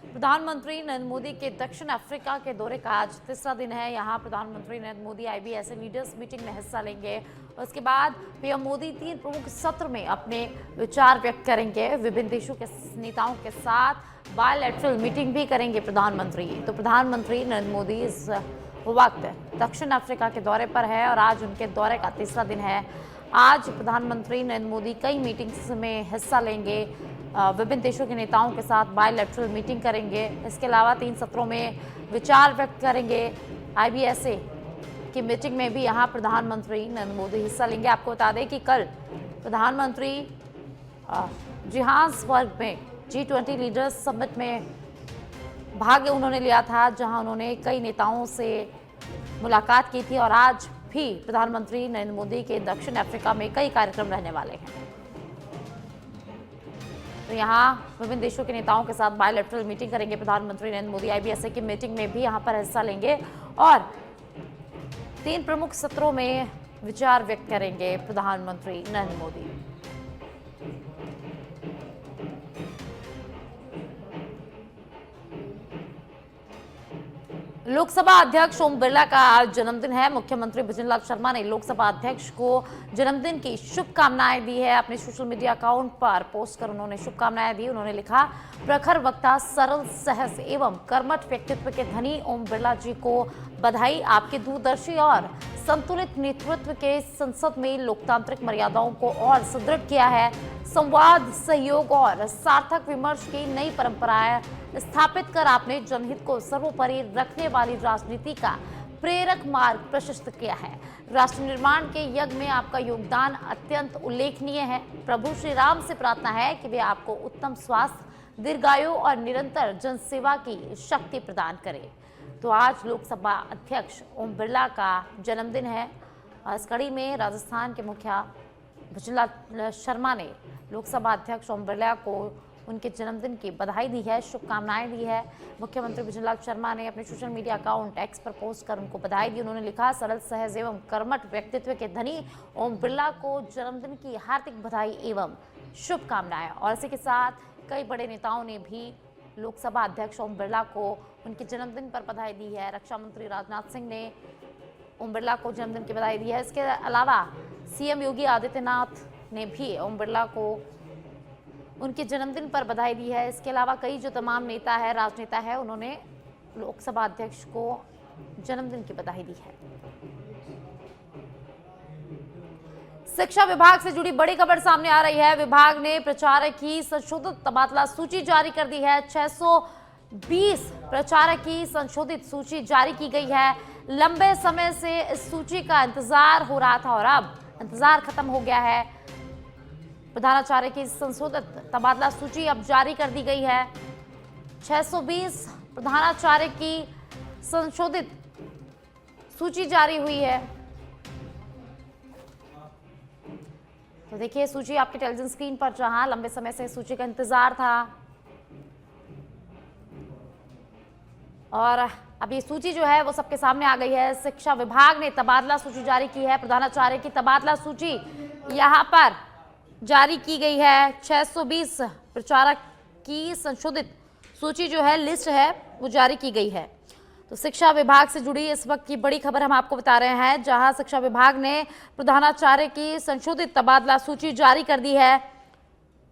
प्रधानमंत्री नरेंद्र मोदी के दक्षिण अफ्रीका के दौरे का आज तीसरा दिन है। यहां प्रधानमंत्री Narendra Modi IBSA leaders meeting में हिस्सा लेंगे। उसके बाद पीएम मोदी 3 प्रमुख सत्र में अपने विचार व्यक्त करेंगे। विभिन्न देशों के नेताओं के साथ बायलैटरल मीटिंग भी करेंगे प्रधानमंत्री नरेंद्र मोदी इस वक्त दक्षिण अफ्रीका के दौरे पर है और आज उनके दौरे का तीसरा दिन है। आज प्रधानमंत्री नरेंद्र मोदी कई मीटिंग्स में हिस्सा लेंगे, विभिन्न देशों के नेताओं के साथ बायलैटरल मीटिंग करेंगे। इसके अलावा 3 सत्रों में विचार व्यक्त करेंगे। आईबीएसए की मीटिंग में भी यहाँ प्रधानमंत्री नरेंद्र मोदी हिस्सा लेंगे। आपको बता दें कि कल प्रधानमंत्री जोहान्सबर्ग में G20 लीडर्स समिट में भाग उन्होंने लिया था, जहां उन्होंने कई नेताओं से मुलाकात की थी और आज भी प्रधानमंत्री नरेंद्र मोदी के दक्षिण अफ्रीका में कई कार्यक्रम रहने वाले हैं। तो यहाँ विभिन्न देशों के नेताओं के साथ बायलैटरल मीटिंग करेंगे प्रधानमंत्री नरेंद्र मोदी। आईबीएसए की मीटिंग में भी यहाँ पर हिस्सा लेंगे और 3 प्रमुख सत्रों में विचार व्यक्त करेंगे प्रधानमंत्री नरेंद्र मोदी। लोकसभा अध्यक्ष ओम बिरला का आज जन्मदिन है। मुख्यमंत्री भजनलाल शर्मा ने लोकसभा अध्यक्ष को जन्मदिन की शुभकामनाएं दी है। अपने सोशल मीडिया अकाउंट पर पोस्ट कर उन्होंने शुभकामनाएं दी। उन्होंने लिखा, प्रखर वक्ता, सरल, सहज एवं कर्मठ व्यक्तित्व के धनी ओम बिरला जी को बधाई। आपके दूरदर्शी और संतुलित नेतृत्व के संसद में लोकतांत्रिक मर्यादाओं को और सुदृढ़ किया है। संवाद, सहयोग और सार्थक विमर्श की नई परंपराएं स्थापित कर आपने जनहित को सर्वोपरि रखने वाली राजनीति का प्रेरक मार्ग प्रशस्त किया है। राष्ट्र निर्माण के यज्ञ में आपका योगदान अत्यंत उल्लेखनीय है। प्रभु श्री राम से प्रार्थना है कि वे आपको उत्तम स्वास्थ्य, दीर्घायु और निरंतर जनसेवा की शक्ति प्रदान करें। तो आज लोकसभा अध्यक्ष ओम बिरला का जन्मदिन है। इस कड़ी में राजस्थान के मुखिया भजनलाल शर्मा ने लोकसभा अध्यक्ष ओम बिरला को उनके जन्मदिन की बधाई दी है, शुभकामनाएं दी है। मुख्यमंत्री भजनलाल शर्मा ने अपने सोशल मीडिया अकाउंट एक्स पर पोस्ट कर उनको बधाई दी। उन्होंने लिखा, सरल, सहज एवं कर्मठ व्यक्तित्व के धनी ओम बिरला को जन्मदिन की हार्दिक बधाई एवं शुभकामनाएं। और इसी के साथ कई बड़े नेताओं ने भी लोकसभा अध्यक्ष ओम बिरला को उनके जन्मदिन पर बधाई दी है। रक्षा मंत्री राजनाथ सिंह ने ओम बिरला को जन्मदिन की बधाई दी है। इसके अलावा सीएम योगी आदित्यनाथ ने भी ओम बिरला को उनके जन्मदिन पर बधाई दी है। इसके अलावा कई जो तमाम नेता है, राजनेता है, उन्होंने लोकसभा अध्यक्ष को जन्मदिन की बधाई दी है। शिक्षा विभाग से जुड़ी बड़ी खबर सामने आ रही है। विभाग ने प्रचारक की संशोधित तबादला सूची जारी कर दी है। 620 प्रचारक की संशोधित सूची जारी की गई है। लंबे समय से इस सूची का इंतजार हो रहा था और अब इंतजार खत्म हो गया है। प्रधानाचार्य की संशोधित तबादला सूची अब जारी कर दी गई है। 620 प्रधानाचार्य की संशोधित सूची जारी हुई है। तो देखिए सूची आपके टेलीविजन स्क्रीन पर, जहां लंबे समय से सूची का इंतजार था और अब ये सूची जो है वो सबके सामने आ गई है। शिक्षा विभाग ने तबादला सूची जारी की है। प्रधानाचार्य की तबादला सूची यहां पर जारी की गई है। 620 प्रचारक की संशोधित सूची जो है, लिस्ट है, वो जारी की गई है। तो शिक्षा विभाग से जुड़ी इस वक्त की बड़ी खबर हम आपको बता रहे हैं, जहां शिक्षा विभाग ने प्रधानाचार्य की संशोधित तबादला सूची जारी कर दी है।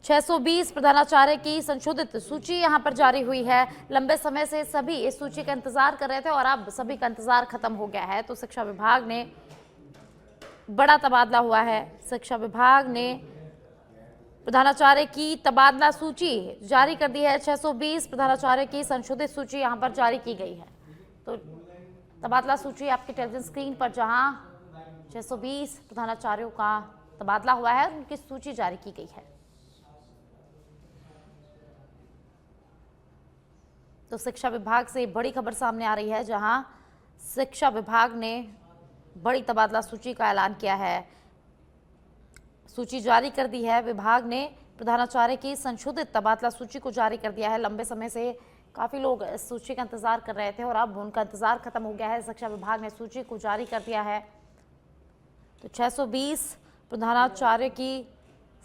620 प्रधानाचार्य की संशोधित सूची यहां पर जारी हुई है। लंबे समय से सभी इस सूची का इंतजार कर रहे थे और अब सभी का इंतजार खत्म हो गया है। तो शिक्षा विभाग ने बड़ा तबादला हुआ है। शिक्षा विभाग ने प्रधानाचार्य की तबादला सूची जारी कर दी है। 620 प्रधानाचार्य की संशोधित सूची यहां पर जारी की गई है। तो तबादला सूची आपके टेलीविजन स्क्रीन पर, जहां 620 प्रधानाचार्यों का तबादला हुआ है, उनकी सूची जारी की गई है। तो शिक्षा विभाग से बड़ी खबर सामने आ रही है, जहां शिक्षा विभाग ने बड़ी तबादला सूची का ऐलान किया है। सूची जारी कर दी है। विभाग ने प्रधानाचार्य की संशोधित तबादला सूची को जारी कर दिया है। लंबे समय से काफी लोग इस सूची का इंतजार कर रहे थे और अब उनका इंतजार खत्म हो गया है। शिक्षा विभाग ने सूची को जारी कर दिया है। तो 620 प्रधानाचार्य की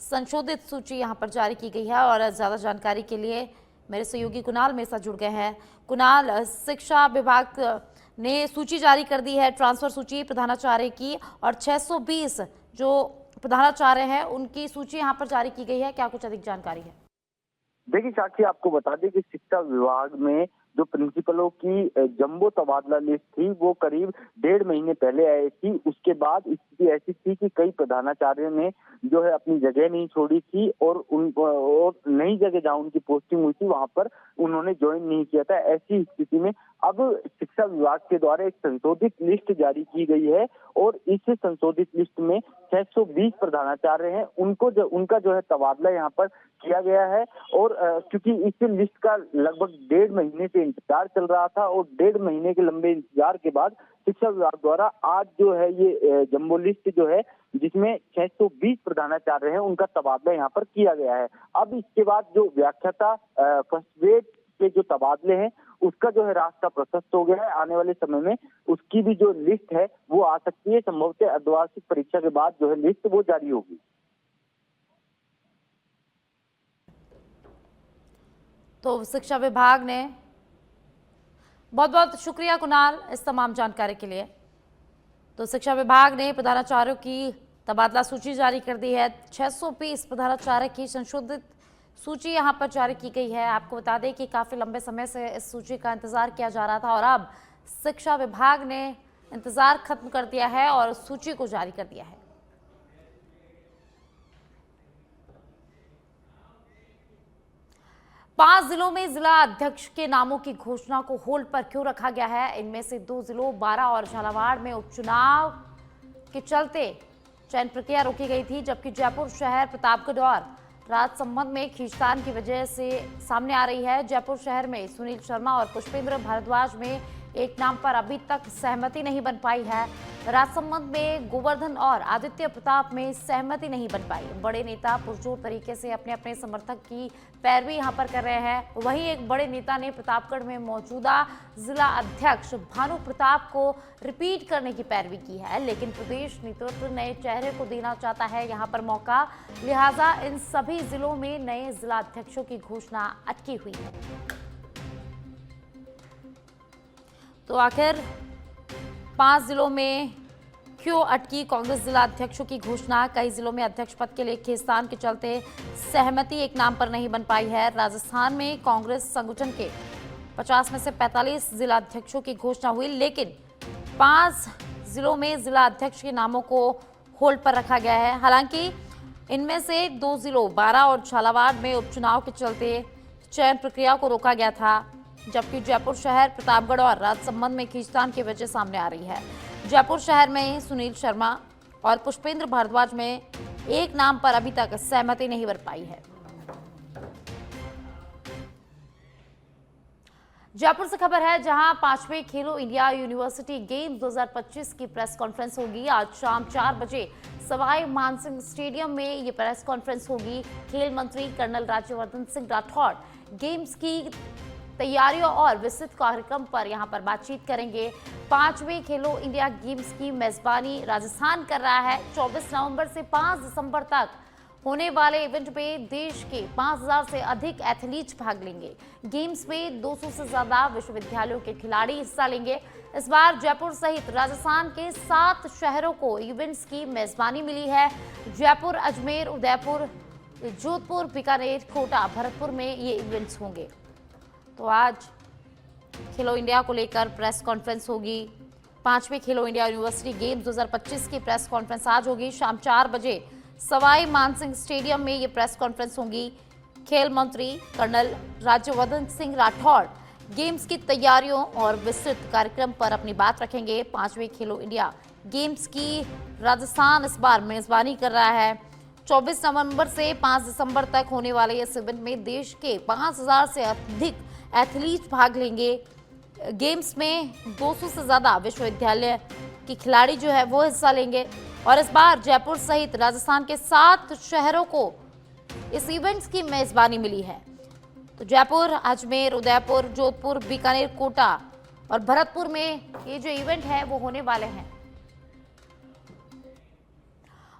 संशोधित सूची यहां पर जारी की गई है और ज्यादा जानकारी के लिए मेरे सहयोगी कुणाल मेरे साथ जुड़ गए हैं। कुणाल, शिक्षा विभाग ने सूची जारी कर दी है, ट्रांसफर सूची प्रधानाचार्य की, और 620 जो प्रधानाचार्य हैं उनकी सूची यहाँ पर जारी की गई है। क्या कुछ अधिक जानकारी है? देखिए साक्षी, आपको बता दें कि शिक्षा विभाग में जो प्रिंसिपलों की जंबो तबादला लिस्ट थी वो करीब 1.5 महीने पहले आई थी। उसके बाद स्थिति ऐसी थी कि कई प्रधानाचार्य ने जो है अपनी जगह नहीं छोड़ी थी और नई जगह जहां उनकी पोस्टिंग हुई थी वहां पर उन्होंने ज्वाइन नहीं किया था। ऐसी स्थिति में अब शिक्षा विभाग के द्वारा एक संशोधित लिस्ट जारी की गई है और इस संशोधित लिस्ट में 620 प्रधानाचार्य हैं, उनका जो है तबादला यहाँ पर किया गया है। और क्योंकि इस लिस्ट का लगभग 1.5 महीने से इंतजार चल रहा था और 1.5 महीने के लंबे इंतजार के बाद शिक्षा विभाग द्वारा आज जो है ये जंबो लिस्ट जो है जिसमें 620 प्रधानाचार्य हैं उनका तबादला यहाँ पर किया गया है। अब इसके बाद जो व्याख्याता फर्स्ट ग्रेड के जो तबादले हैं उसका जो है रास्ता प्रशस्त हो गया है। आने वाले समय में उसकी भी जो लिस्ट है वो आ सकती है। संभवतः अर्धवार्षिक परीक्षा के बाद जो है लिस्ट वो जारी होगी। तो शिक्षा विभाग ने, बहुत बहुत शुक्रिया कुणाल इस तमाम जानकारी के लिए। तो शिक्षा विभाग ने प्रधानाचार्यों की तबादला सूची जारी कर दी है। 620 प्रधानाचार्य की संशोधित सूची यहां पर जारी की गई है। आपको बता दें कि काफी लंबे समय से इस सूची का इंतजार किया जा रहा था और अब शिक्षा विभाग ने इंतजार खत्म कर दिया है और सूची को जारी कर दिया है। पांच जिलों में जिला अध्यक्ष के नामों की घोषणा को होल्ड पर क्यों रखा गया है? इनमें से 2 जिलों बारां और झालावाड़ में उपचुनाव के चलते चयन प्रक्रिया रोकी गई थी, जबकि जयपुर शहर, प्रतापगढ़ और राजसमंद में खींचतान की वजह से सामने आ रही है। जयपुर शहर में सुनील शर्मा और पुष्पेंद्र भारद्वाज में एक नाम पर अभी तक सहमति नहीं बन पाई है। राजसमंद में गोवर्धन और आदित्य प्रताप में सहमति नहीं बन पाई। बड़े नेता पुरजोर तरीके से अपने अपने समर्थक की पैरवी यहां पर कर रहे हैं। वहीं एक बड़े नेता ने प्रतापगढ़ में मौजूदा जिला अध्यक्ष भानु प्रताप को रिपीट करने की पैरवी की है, लेकिन प्रदेश नेतृत्व नए चेहरे को देना चाहता है यहां पर मौका, लिहाजा इन सभी जिलों में नए जिला अध्यक्षों की घोषणा अटकी हुई है। तो आखिर 5 जिलों में क्यों अटकी कांग्रेस जिला अध्यक्षों की घोषणा? कई जिलों में अध्यक्ष पद के लिए खींचतान के चलते सहमति एक नाम पर नहीं बन पाई है। राजस्थान में कांग्रेस संगठन के 50 में से 45 जिला अध्यक्षों की घोषणा हुई, लेकिन 5 जिलों में जिला अध्यक्ष के नामों को होल्ड पर रखा गया है। हालांकि इनमें से 2 जिलों बारां और झालावाड़ में उपचुनाव के चलते चयन प्रक्रिया को रोका गया था, जबकि जयपुर शहर, प्रतापगढ़ और राजसमंद में खींचतान की वजह सामने आ रही है। जयपुर शहर में सुनील शर्मा और पुष्पेंद्र भारद्वाज में एक नाम पर अभी तक सहमति नहीं बन पाई है। जयपुर से खबर है, जहां 5वें खेलो इंडिया यूनिवर्सिटी गेम्स 2025 की प्रेस कॉन्फ्रेंस होगी। आज शाम 4 बजे सवाई मानसिंह स्टेडियम में ये प्रेस कॉन्फ्रेंस होगी। खेल मंत्री कर्नल राज्यवर्धन सिंह राठौड़ गेम्स की तैयारियों और विस्तृत कार्यक्रम पर यहां पर बातचीत करेंगे। 5वें खेलो इंडिया गेम्स की मेजबानी राजस्थान कर रहा है। 24 नवंबर से 5 दिसंबर तक होने वाले इवेंट में देश के 5000 से अधिक एथलीट्स भाग लेंगे। गेम्स में 200 से ज्यादा विश्वविद्यालयों के खिलाड़ी हिस्सा लेंगे। इस बार जयपुर सहित राजस्थान के 7 शहरों को इवेंट्स की मेजबानी मिली है। जयपुर, अजमेर, उदयपुर, जोधपुर, बीकानेर, कोटा, भरतपुर में ये इवेंट्स होंगे। तो आज खेलो इंडिया को लेकर प्रेस कॉन्फ्रेंस होगी। 5वें खेलो इंडिया यूनिवर्सिटी गेम्स 2025 की प्रेस कॉन्फ्रेंस आज होगी। शाम 4 बजे सवाई मानसिंह स्टेडियम में ये प्रेस कॉन्फ्रेंस होगी। खेल मंत्री कर्नल राज्यवर्धन सिंह राठौड़ गेम्स की तैयारियों और विस्तृत कार्यक्रम पर अपनी बात रखेंगे। 5वें खेलो इंडिया गेम्स की राजस्थान इस बार मेजबानी कर रहा है। 24 नवंबर से 5 दिसंबर तक होने वाले इस इवेंट में देश के 5000 से अधिक एथलीट्स भाग लेंगे। गेम्स में 200 से ज़्यादा विश्वविद्यालय के खिलाड़ी जो है वो हिस्सा लेंगे और इस बार जयपुर सहित राजस्थान के 7 शहरों को इस इवेंट्स की मेजबानी मिली है। तो जयपुर, अजमेर, उदयपुर, जोधपुर, बीकानेर, कोटा और भरतपुर में ये जो इवेंट है वो होने वाले हैं।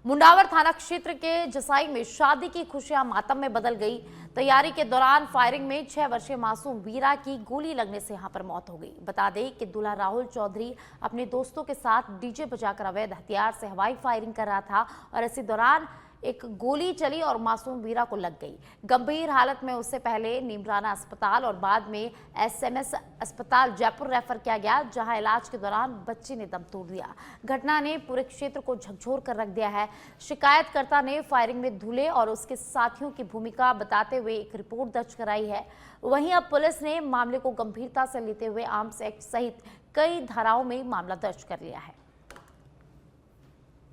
मुंडावर थाना क्षेत्र के जसाई में शादी की खुशियां मातम में बदल गई। तैयारी के दौरान फायरिंग में 6 वर्षीय मासूम वीरा की गोली लगने से यहां पर मौत हो गई। बता दें कि दूल्हा राहुल चौधरी अपने दोस्तों के साथ डीजे बजाकर अवैध हथियार से हवाई फायरिंग कर रहा था और इसी दौरान एक गोली चली और मासूम वीरा को लग गई। गंभीर हालत में उससे पहले नीमराना अस्पताल और बाद में एसएमएस अस्पताल जयपुर रेफर किया गया, जहां इलाज के दौरान बच्चे ने दम तोड़ दिया। घटना ने पूरे क्षेत्र को झकझोर कर रख दिया है। शिकायतकर्ता ने फायरिंग में दूल्हे और उसके साथियों की भूमिका बताते हुए एक रिपोर्ट दर्ज कराई है। वहीं अब पुलिस ने मामले को गंभीरता से लेते हुए आर्म्स एक्ट सहित कई धाराओं में मामला दर्ज कर लिया है।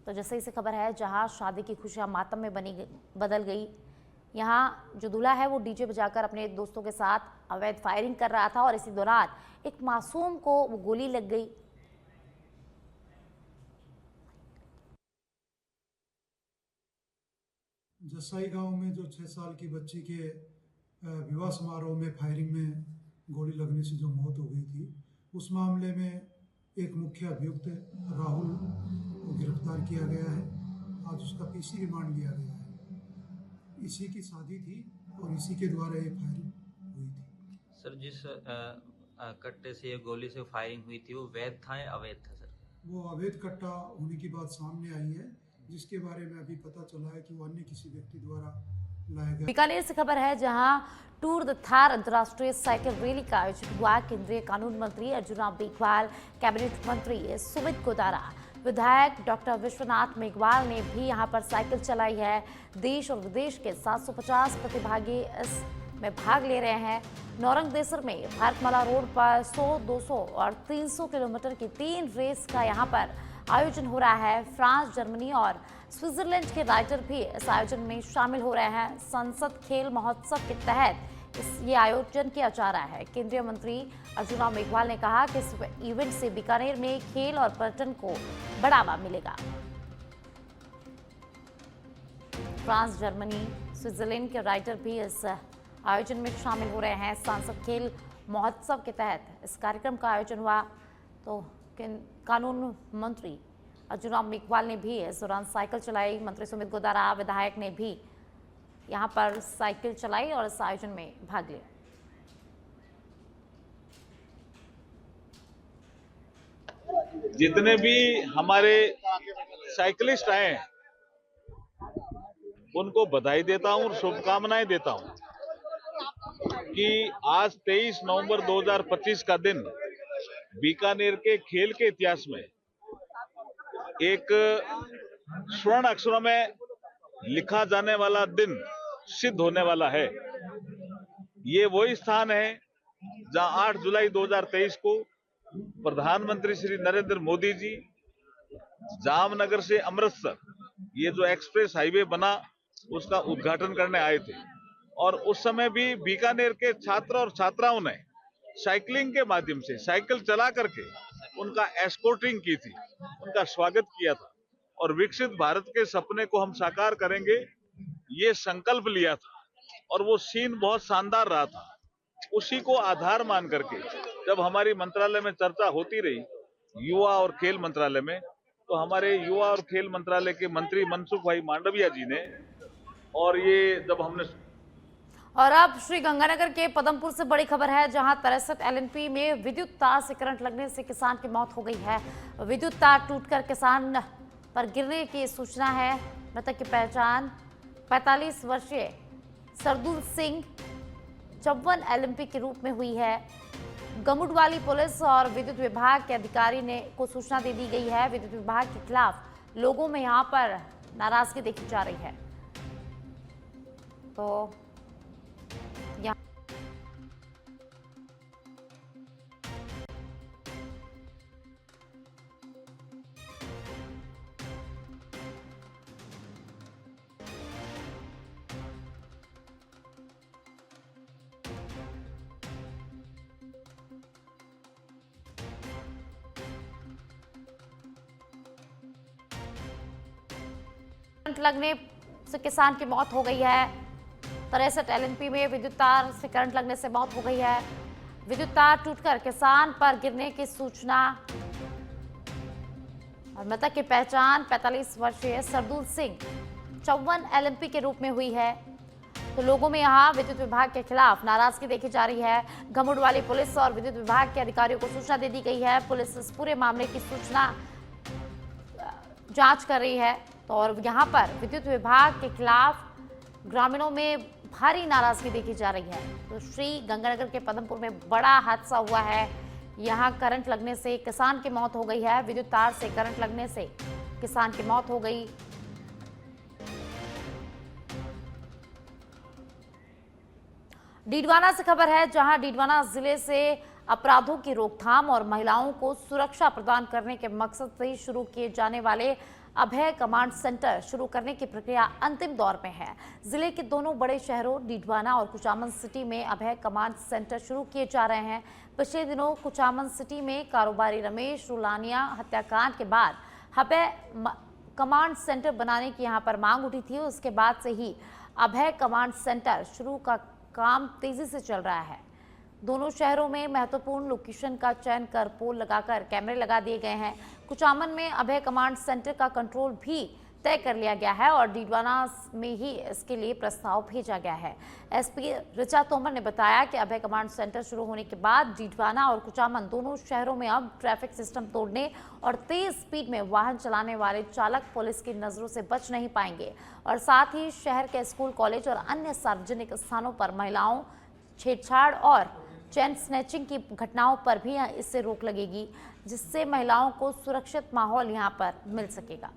तो जैसे इसे खबर है, जहां शादी की खुशियां मातम में बदल गई। यहां जो दूल्हा है वो डीजे बजाकर अपने दोस्तों के साथ अवैध फायरिंग कर रहा था और इसी दौरान एक मासूम को वो गोली लग गई। जसाई गांव में जो 6 साल की बच्ची के विवाह समारोह में फायरिंग में गोली लगने से जो मौत हो गई थी, उस मामले में एक मुख्य अभियुक्त राहुल को गिरफ्तार किया गया है। आज उसका पीसी रिमांड लिया गया है। इसी की शादी थी और इसी के द्वारा ये फायरिंग हुई थी। सर, जिस कट्टे से ये गोली से फायरिंग हुई थी वो वैध था या अवैध था? सर, वो अवैध कट्टा होने की बात सामने आई है, जिसके बारे में अभी पता चला है कि वो अन्य किसी व्यक्ति द्वारा लाया गया। बीकानेर से खबर है, जहां टूर द थार अंतर्राष्ट्रीय साइकिल रैली का आयोजन हुआ। केंद्रीय कानून मंत्री अर्जुन राम मेघवाल, कैबिनेट मंत्री सुमित गोदारा, विधायक डॉक्टर विश्वनाथ मेघवाल ने भी यहां पर साइकिल चलाई है। देश और विदेश के 750 प्रतिभागी इस में भाग ले रहे हैं। नौरंग देसर में भारतमाला रोड पर 100, 200 और 300 किलोमीटर की 3 रेस का यहां पर आयोजन हो रहा है। फ्रांस, जर्मनी और स्विट्जरलैंड के राइडर भी इस आयोजन में शामिल हो रहे हैं। संसद खेल महोत्सव के तहत ये आयोजन किया जा रहा है। केंद्रीय मंत्री अर्जुन राम मेघवाल ने कहा कि इस इवेंट से बीकानेर में खेल और पर्यटन को बढ़ावा मिलेगा। फ्रांस, जर्मनी, स्विट्जरलैंड के राइडर भी इस आयोजन में शामिल हो रहे हैं। सांसद खेल महोत्सव के तहत इस कार्यक्रम का आयोजन हुआ। तो कानून मंत्री अर्जुन राम मेघवाल ने भी इस दौरान साइकिल चलाई। मंत्री सुमित गोदारा, विधायक ने भी यहां पर साइकिल चलाई और इस आयोजन में भाग लिया। जितने भी हमारे साइकिलिस्ट आए हैं उनको बधाई देता हूं और शुभकामनाएं देता हूं कि आज 23 नवंबर 2025 का दिन बीकानेर के खेल के इतिहास में एक स्वर्ण अक्षरों में लिखा जाने वाला दिन सिद्ध होने वाला है। ये वही स्थान है जहां 8 जुलाई 2023 को प्रधानमंत्री श्री नरेंद्र मोदी जी जामनगर से अमृतसर ये जो एक्सप्रेस हाईवे बना उसका उद्घाटन करने आए थे और उस समय भी बीकानेर के छात्र और छात्राओं ने साइकिलिंग के माध्यम से साइकिल चला करके उनका एस्कॉर्टिंग की थी, उनका स्वागत किया था और विकसित भारत के सपने को हम साकार करेंगे ये संकल्प लिया था और वो सीन बहुत शानदार रहा था। उसी को आधार मान करके जब हमारी मंत्रालय में चर्चा होती रही युवा और खेल मंत्रालय में, तो हमारे युवा और खेल मंत्रालय के मंत्री मनसुख भाई मांडविया जी ने और ये जब हमने। और अब श्री गंगानगर के पदमपुर से बड़ी खबर है, जहां 63 एलएनपी में विद्युत तार से करंट लगने से किसान की मौत हो गई है। विद्युत तार टूटकर किसान पर गिरने की सूचना है। मृतक की पहचान 45 वर्षीय सरदुल सिंह 54 एलएमपी के रूप में हुई है। गमुडवाली पुलिस और विद्युत विभाग के अधिकारी ने को सूचना दे दी गई है। विद्युत विभाग के खिलाफ लोगों में यहां पर नाराजगी देखी जा रही है। तो करंट लगने से किसान की मौत हो गई है। 63 एलएनपी में विद्युत तार से करंट लगने से मौत हो गई है। विद्युत तार टूटकर किसान पर गिरने की सूचना और मृतक की पहचान 45 वर्षीय सरदूल सिंह 54 LMP के रूप में हुई है। तो लोगों में यहां विद्युत विभाग के खिलाफ नाराजगी देखी जा रही है। घमुड वाली पुलिस और विद्युत विभाग के अधिकारियों को सूचना दे दी गई है। पुलिस इस पूरे मामले की सूचना जांच कर रही है। तो और यहां पर विद्युत विभाग के खिलाफ ग्रामीणों में भारी नाराजगी देखी जा रही है। तो श्री गंगानगर के पदमपुर में बड़ा हादसा हुआ है। यहां करंट लगने से किसान की मौत हो गई है। विद्युत तार से करंट लगने से किसान की मौत हो गई। डीडवाना से खबर है, जहां डीडवाना जिले से अपराधों की रोकथाम और महिलाओं को सुरक्षा प्रदान करने के मकसद से शुरू किए जाने वाले अभय कमांड सेंटर शुरू करने की प्रक्रिया अंतिम दौर में है। जिले के दोनों बड़े शहरों डीडवाना और कुचामन सिटी में अभय कमांड सेंटर शुरू किए जा रहे हैं। पिछले दिनों कुचामन सिटी में कारोबारी रमेश रुलानिया हत्याकांड के बाद अभय कमांड सेंटर बनाने की यहां पर मांग उठी थी। उसके बाद से ही अभय कमांड सेंटर शुरू का काम तेजी से चल रहा है। दोनों शहरों में महत्वपूर्ण लोकेशन का चयन कर पोल लगाकर कैमरे लगा दिए गए हैं। कुचामन में अभय कमांड सेंटर का कंट्रोल भी तय कर लिया गया है और डीडवाना में ही इसके लिए प्रस्ताव भेजा गया है। एसपी ऋचा तोमर ने बताया कि अभय कमांड सेंटर शुरू होने के बाद डीडवाना और कुचामन दोनों शहरों में अब ट्रैफिक सिस्टम तोड़ने और तेज स्पीड में वाहन चलाने वाले चालक पुलिस की नजरों से बच नहीं पाएंगे और साथ ही शहर के स्कूल, कॉलेज और अन्य सार्वजनिक स्थानों पर महिलाओं छेड़छाड़ और चेन स्नैचिंग की घटनाओं पर भी इससे रोक लगेगी, जिससे महिलाओं को सुरक्षित माहौल यहां पर मिल सकेगा।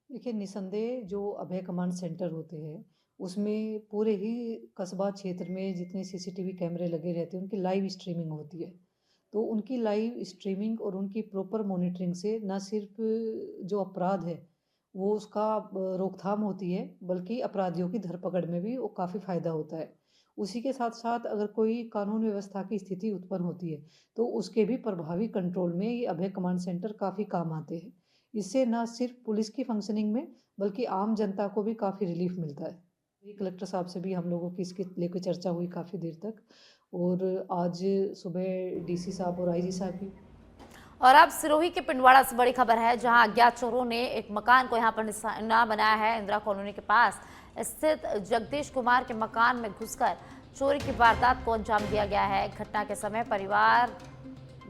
देखिए, निसंदेह जो अभय कमांड सेंटर होते हैं उसमें पूरे ही कस्बा क्षेत्र में जितने सीसीटीवी कैमरे लगे रहते हैं उनकी लाइव स्ट्रीमिंग होती है। तो उनकी लाइव स्ट्रीमिंग और उनकी प्रॉपर मॉनिटरिंग से न सिर्फ जो अपराध है वो उसका रोकथाम होती है, बल्कि अपराधियों की धरपकड़ में भी वो काफ़ी फ़ायदा होता है। उसी के साथ साथ अगर कोई कानून व्यवस्था की स्थिति उत्पन्न होती है तो उसके भी प्रभावी कंट्रोल में ये अभय कमांड सेंटर काफ़ी काम आते हैं। इससे न सिर्फ पुलिस की फंक्शनिंग में बल्कि आम जनता को भी काफ़ी रिलीफ मिलता है। कलेक्टर साहब से भी हम लोगों की इसके लेकर चर्चा हुई काफ़ी देर तक और आज सुबह डीसी साहब और आईजी साहब की। और अब सिरोही के पिंडवाड़ा से बड़ी खबर है, जहां अज्ञात चोरों ने एक मकान को यहां पर निशाना बनाया है। इंदिरा कॉलोनी के पास स्थित जगदीश कुमार के मकान में घुसकर चोरी की वारदात को अंजाम दिया गया है। घटना के समय परिवार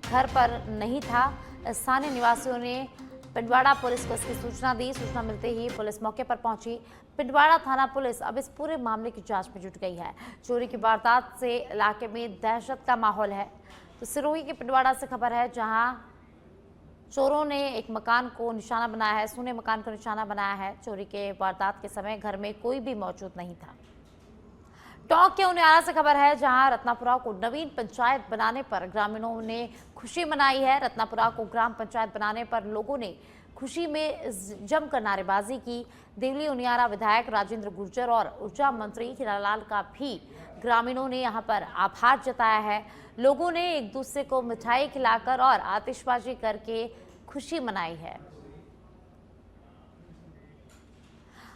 घर पर नहीं था। स्थानीय निवासियों ने पिंडवाड़ा पुलिस को इसकी सूचना दी। सूचना मिलते ही पुलिस मौके पर पहुंची। पिंडवाड़ा थाना पुलिस अब इस पूरे मामले की जांच में जुट गई है। चोरी की वारदात से इलाके में दहशत का माहौल है। तो सिरोही के पिंडवाड़ा से खबर है, जहां चोरों ने एक मकान को निशाना बनाया है, सूने मकान को निशाना बनाया है। चोरी के वारदात के समय घर में कोई भी मौजूद नहीं था। टोंक के उनियारा से खबर है, जहां रत्नापुरा को नवीन पंचायत बनाने पर ग्रामीणों ने खुशी मनाई है। रत्नापुरा को ग्राम पंचायत बनाने पर लोगों ने खुशी में जमकर नारेबाजी की। देवली उनियारा विधायक राजेंद्र गुर्जर और ऊर्जा मंत्री हीरालाल का भी ग्रामीणों ने यहां पर आभार जताया है। लोगों ने एक दूसरे को मिठाई खिलाकर और आतिशबाजी करके खुशी मनाई है।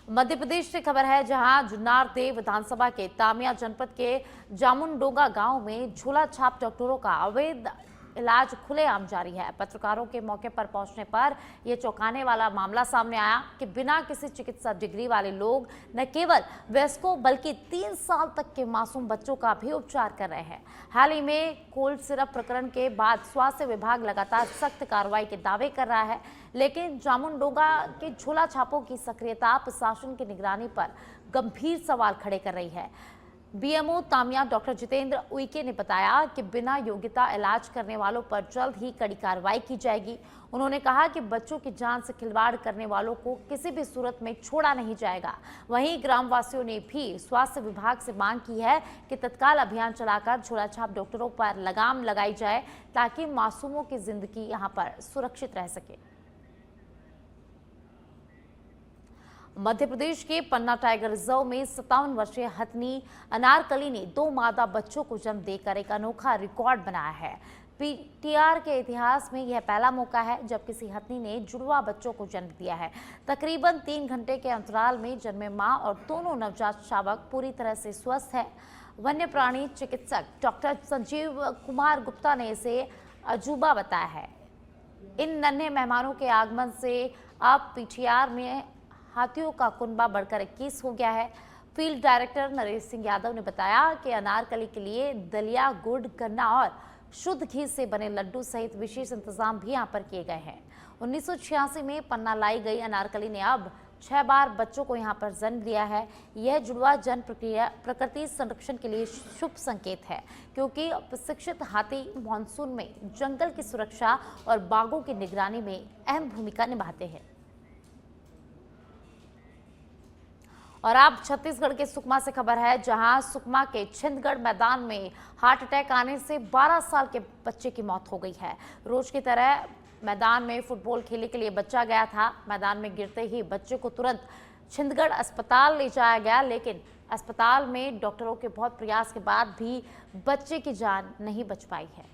मध्य प्रदेश से खबर है, जहां जुन्नार देव विधानसभा के तामिया जनपद के जामुनडोंगा गांव में झोला छाप डॉक्टरों का अवैध इलाज खुलेआम जारी है। पत्रकारों के मौके पर पहुंचने पर यह चौंकाने वाला मामला सामने आया कि बिना किसी चिकित्सा डिग्री वाले लोग न केवल वयस्कों बल्कि 3 साल तक के मासूम बच्चों का भी उपचार कर रहे हैं। हाल ही में कोल्ड सिरप प्रकरण के बाद स्वास्थ्य विभाग लगातार सख्त कार्रवाई के दावे कर रहा है, लेकिन जामुनडोंगा के झोला छापों की सक्रियता प्रशासन की निगरानी पर गंभीर सवाल खड़े कर रही है। बीएमओ तामिया डॉक्टर जितेंद्र उइके ने बताया कि बिना योग्यता इलाज करने वालों पर जल्द ही कड़ी कार्रवाई की जाएगी। उन्होंने कहा कि बच्चों की जान से खिलवाड़ करने वालों को किसी भी सूरत में छोड़ा नहीं जाएगा। वहीं ग्रामवासियों ने भी स्वास्थ्य विभाग से मांग की है कि तत्काल अभियान चलाकर झोला छाप डॉक्टरों पर लगाम लगाई जाए, ताकि मासूमों की जिंदगी यहां पर सुरक्षित रह सके। मध्य प्रदेश के पन्ना टाइगर रिजर्व में 57 वर्षीय हथनी अनारकली ने 2 मादा बच्चों को जन्म देकर एक अनोखा रिकॉर्ड बनाया है। पीटीआर के इतिहास में यह पहला मौका है जब किसी हथनी ने जुड़वा बच्चों को जन्म दिया है। तकरीबन 3 घंटे के अंतराल में जन्मे मां और दोनों नवजात शावक पूरी तरह से स्वस्थ है। वन्य प्राणी चिकित्सक डॉक्टर संजीव कुमार गुप्ता ने इसे अजूबा बताया है। इन नन्हे मेहमानों के आगमन से अब पीटीआर में हाथियों का कुनबा बढ़कर 21 हो गया है। फील्ड डायरेक्टर नरेश सिंह यादव ने बताया कि अनारकली के लिए दलिया, गुड़, गन्ना और शुद्ध घी से बने लड्डू सहित विशेष इंतजाम भी यहां पर किए गए हैं। 1986 में पन्ना लाई गई अनारकली ने अब 6 बार बच्चों को यहां पर जन्म दिया है। यह जुड़वा जन्म प्रक्रिया प्रकृति संरक्षण के लिए शुभ संकेत है, क्योंकि प्रशिक्षित हाथी मानसून में जंगल की सुरक्षा और बाघों की निगरानी में अहम भूमिका निभाते हैं। और अब छत्तीसगढ़ के सुकमा से खबर है, जहां सुकमा के छिंदगढ़ मैदान में हार्ट अटैक आने से 12 साल के बच्चे की मौत हो गई है। रोज की तरह मैदान में फुटबॉल खेलने के लिए बच्चा गया था। मैदान में गिरते ही बच्चे को तुरंत छिंदगढ़ अस्पताल ले जाया गया, लेकिन अस्पताल में डॉक्टरों के बहुत प्रयास के बाद भी बच्चे की जान नहीं बच पाई है।